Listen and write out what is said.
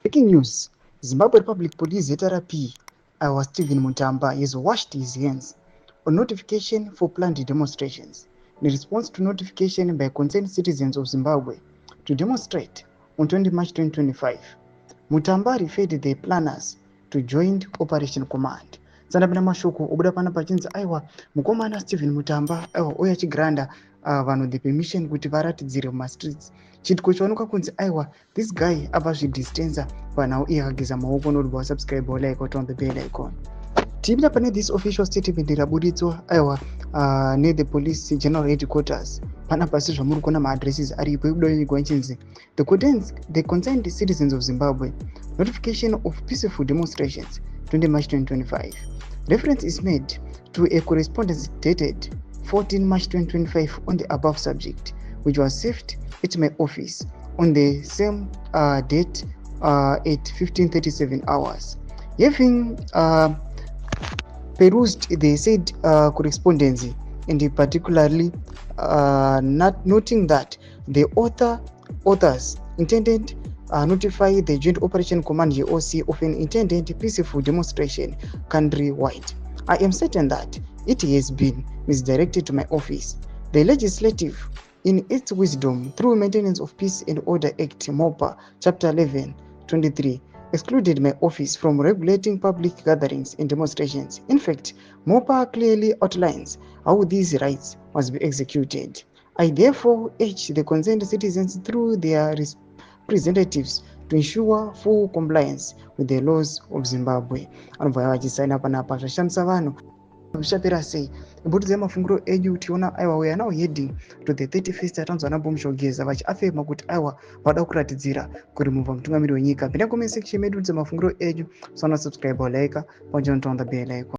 Breaking news. Zimbabwe Republic Police ZRP, Stephen Mutamba, has washed his hands on notification for planned demonstrations in response to notification by concerned citizens of Zimbabwe to demonstrate on 20 March 2025. Mutamba referred the planners to Joint Operation Command. Sandapinda mashoko obuda pana pachinzi aiwa mukomana Stephen Mutamba aiwa oya chigranda vanhu the permission kuti varatidzire mumastreets. Chitiko chaoneka kunzi aiwa this guy abva zvidhistensa panhau iye akageza maoko nodobva wasubscribe walike on the bell icon. Tipinda pane this official statement raburitswa aiwa the police general headquarters pana pasi zvamuri kuona maaddresses aripo ekudaigwa ichinzi the concerned citizens of Zimbabwe notification of peaceful demonstrations 20 March 2025. Reference is made to a correspondence dated 14 March 2025 on the above subject, which was served at my office on the same date at 15:37 hours. Having perused the said correspondence, and particularly not noting that the authors intended notify the Joint Operation Command GOC of an intended peaceful demonstration countrywide, I am certain that it has been misdirected to my office. The legislative, in its wisdom, through Maintenance of Peace and Order Act MOPA, Chapter 11, 23, excluded my office from regulating public gatherings and demonstrations. In fact, MOPA clearly outlines how these rights must be executed. I therefore urge the concerned citizens through their representatives to ensure full compliance with the laws of Zimbabwe. Anobva vachisaina panapa zvashamisa vanhu zvichapera sei. Ibhutidze mafungiro edu tiona aiwa we are now heading to the 31st atanzwa naBomushogeza vachiafema kuti aiwa vada kuratidzira kurimuvha mutungamiri wenyika. Pinda comment section medu mafungiro edu, subscribe, like, on the bell icon.